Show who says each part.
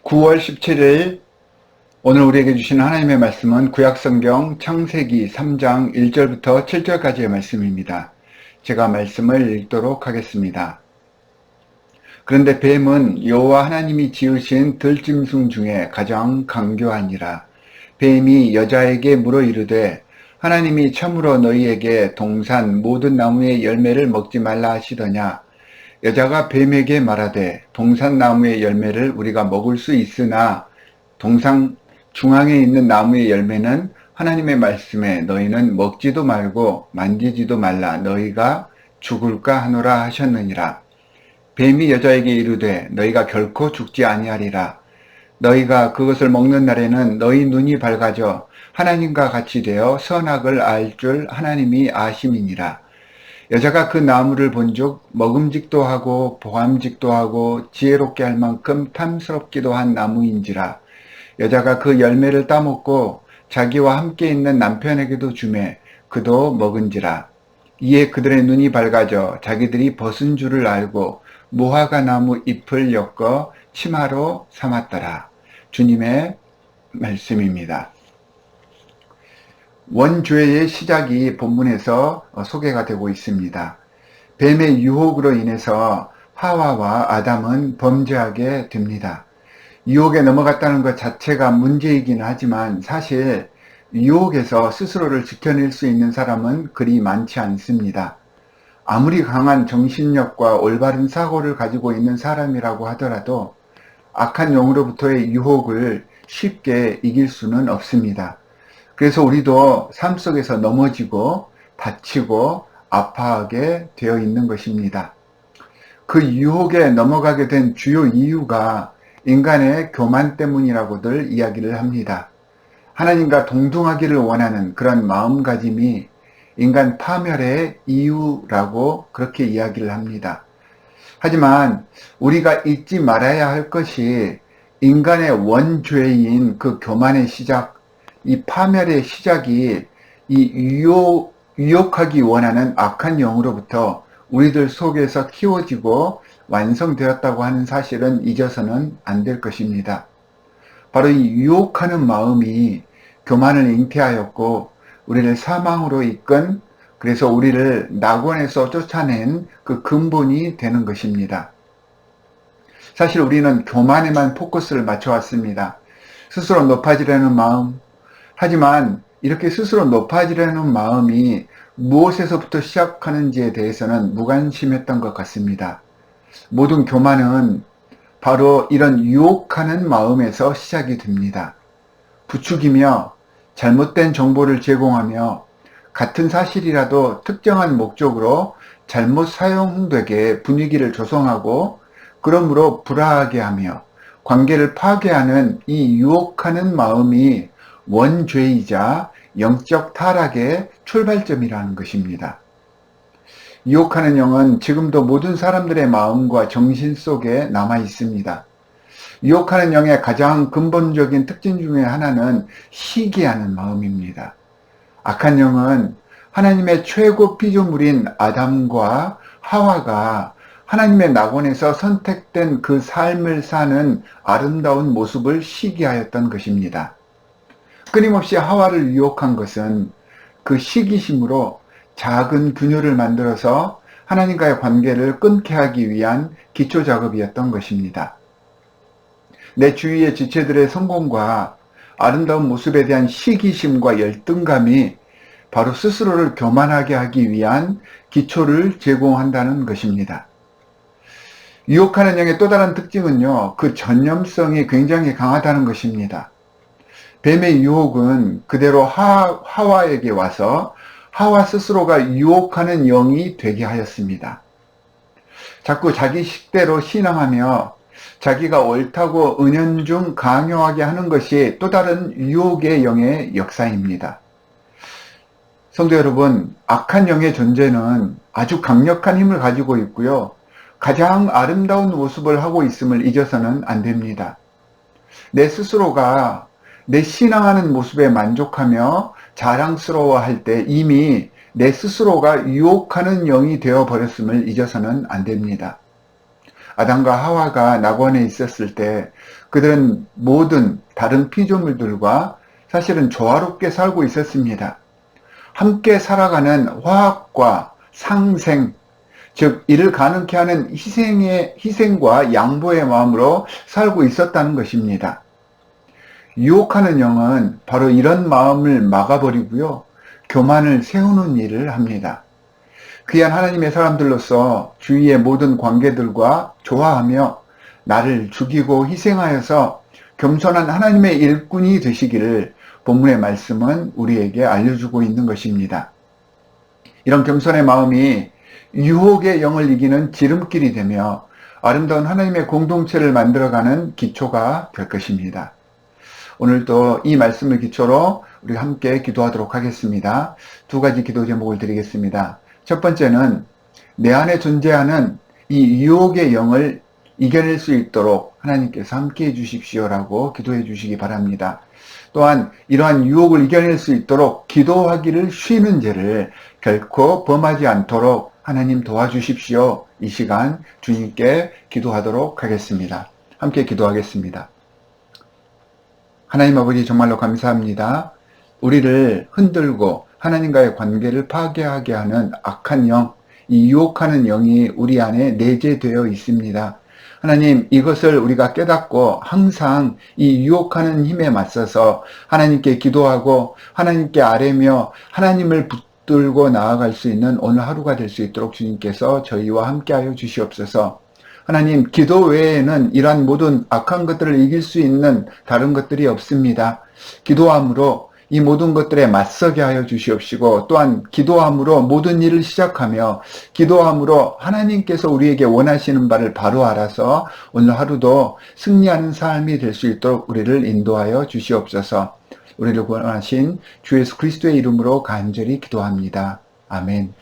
Speaker 1: 9월 17일 오늘 우리에게 주신 하나님의 말씀은 구약성경 창세기 3장 1절부터 7절까지의 말씀입니다. 제가 말씀을 읽도록 하겠습니다. 그런데 뱀은 여호와 하나님이 지으신 들짐승 중에 가장 강교하니라. 뱀이 여자에게 물어 이르되 하나님이 참으로 너희에게 동산 모든 나무의 열매를 먹지 말라 하시더냐. 여자가 뱀에게 말하되 동산 나무의 열매를 우리가 먹을 수 있으나 동산 중앙에 있는 나무의 열매는 하나님의 말씀에 너희는 먹지도 말고 만지지도 말라 너희가 죽을까 하노라 하셨느니라. 뱀이 여자에게 이르되 너희가 결코 죽지 아니하리라. 너희가 그것을 먹는 날에는 너희 눈이 밝아져 하나님과 같이 되어 선악을 알 줄 하나님이 아심이니라. 여자가 그 나무를 본즉 먹음직도 하고 보암직도 하고 지혜롭게 할 만큼 탐스럽기도 한 나무인지라. 여자가 그 열매를 따먹고 자기와 함께 있는 남편에게도 주매 그도 먹은지라. 이에 그들의 눈이 밝아져 자기들이 벗은 줄을 알고 무화과 나무 잎을 엮어 치마로 삼았더라. 주님의 말씀입니다. 원죄의 시작이 본문에서 소개가 되고 있습니다. 뱀의 유혹으로 인해서 하와와 아담은 범죄하게 됩니다. 유혹에 넘어갔다는 것 자체가 문제이긴 하지만 사실 유혹에서 스스로를 지켜낼 수 있는 사람은 그리 많지 않습니다. 아무리 강한 정신력과 올바른 사고를 가지고 있는 사람이라고 하더라도 악한 영으로부터의 유혹을 쉽게 이길 수는 없습니다. 그래서 우리도 삶 속에서 넘어지고 다치고 아파하게 되어 있는 것입니다. 그 유혹에 넘어가게 된 주요 이유가 인간의 교만 때문이라고들 이야기를 합니다. 하나님과 동등하기를 원하는 그런 마음가짐이 인간 파멸의 이유라고 그렇게 이야기를 합니다. 하지만 우리가 잊지 말아야 할 것이 인간의 원죄인 그 교만의 시작, 이 파멸의 시작이 이 유혹하기 원하는 악한 영으로부터 우리들 속에서 키워지고 완성되었다고 하는 사실은 잊어서는 안 될 것입니다. 바로 이 유혹하는 마음이 교만을 잉태하였고 우리를 사망으로 이끈, 그래서 우리를 낙원에서 쫓아낸 그 근본이 되는 것입니다. 사실 우리는 교만에만 포커스를 맞춰왔습니다. 스스로 높아지려는 마음, 하지만 이렇게 스스로 높아지려는 마음이 무엇에서부터 시작하는지에 대해서는 무관심했던 것 같습니다. 모든 교만은 바로 이런 유혹하는 마음에서 시작이 됩니다. 부추기며 잘못된 정보를 제공하며 같은 사실이라도 특정한 목적으로 잘못 사용되게 분위기를 조성하고 그러므로 불화하게 하며 관계를 파괴하는 이 유혹하는 마음이 원죄이자 영적 타락의 출발점이라는 것입니다. 유혹하는 영은 지금도 모든 사람들의 마음과 정신 속에 남아 있습니다. 유혹하는 영의 가장 근본적인 특징 중에 하나는 시기하는 마음입니다. 악한 영은 하나님의 최고 피조물인 아담과 하와가 하나님의 낙원에서 선택된 그 삶을 사는 아름다운 모습을 시기하였던 것입니다. 끊임없이 하와를 유혹한 것은 그 시기심으로 작은 균열을 만들어서 하나님과의 관계를 끊게 하기 위한 기초 작업이었던 것입니다. 내 주위의 지체들의 성공과 아름다운 모습에 대한 시기심과 열등감이 바로 스스로를 교만하게 하기 위한 기초를 제공한다는 것입니다. 유혹하는 영의 또 다른 특징은요, 그 전념성이 굉장히 강하다는 것입니다. 뱀의 유혹은 그대로 하와에게 와서 하와 스스로가 유혹하는 영이 되게 하였습니다. 자꾸 자기 식대로 신앙하며 자기가 옳다고 은연중 강요하게 하는 것이 또 다른 유혹의 영의 역사입니다. 성도 여러분, 악한 영의 존재는 아주 강력한 힘을 가지고 있고요. 가장 아름다운 모습을 하고 있음을 잊어서는 안 됩니다. 내 스스로가 내 신앙하는 모습에 만족하며 자랑스러워할 때 이미 내 스스로가 유혹하는 영이 되어버렸음을 잊어서는 안 됩니다. 아담과 하와가 낙원에 있었을 때 그들은 모든 다른 피조물들과 사실은 조화롭게 살고 있었습니다. 함께 살아가는 화합과 상생, 즉 이를 가능케 하는 희생과 양보의 마음으로 살고 있었다는 것입니다. 유혹하는 영은 바로 이런 마음을 막아버리고요, 교만을 세우는 일을 합니다. 귀한 하나님의 사람들로서 주위의 모든 관계들과 조화하며 나를 죽이고 희생하여서 겸손한 하나님의 일꾼이 되시기를 본문의 말씀은 우리에게 알려주고 있는 것입니다. 이런 겸손의 마음이 유혹의 영을 이기는 지름길이 되며 아름다운 하나님의 공동체를 만들어가는 기초가 될 것입니다. 오늘도 이 말씀을 기초로 우리가 함께 기도하도록 하겠습니다. 두 가지 기도 제목을 드리겠습니다. 첫 번째는 내 안에 존재하는 이 유혹의 영을 이겨낼 수 있도록 하나님께서 함께 해주십시오라고 기도해 주시기 바랍니다. 또한 이러한 유혹을 이겨낼 수 있도록 기도하기를 쉬는 죄를 결코 범하지 않도록 하나님 도와주십시오. 이 시간 주님께 기도하도록 하겠습니다. 함께 기도하겠습니다. 하나님 아버지, 정말로 감사합니다. 우리를 흔들고 하나님과의 관계를 파괴하게 하는 악한 영, 이 유혹하는 영이 우리 안에 내재되어 있습니다. 하나님, 이것을 우리가 깨닫고 항상 이 유혹하는 힘에 맞서서 하나님께 기도하고 하나님께 아뢰며 하나님을 붙들고 나아갈 수 있는 오늘 하루가 될 수 있도록 주님께서 저희와 함께하여 주시옵소서. 하나님, 기도 외에는 이러한 모든 악한 것들을 이길 수 있는 다른 것들이 없습니다. 기도함으로 이 모든 것들에 맞서게 하여 주시옵시고, 또한 기도함으로 모든 일을 시작하며 기도함으로 하나님께서 우리에게 원하시는 바를 바로 알아서 오늘 하루도 승리하는 삶이 될 수 있도록 우리를 인도하여 주시옵소서. 우리를 구원하신 주 예수 그리스도의 이름으로 간절히 기도합니다. 아멘.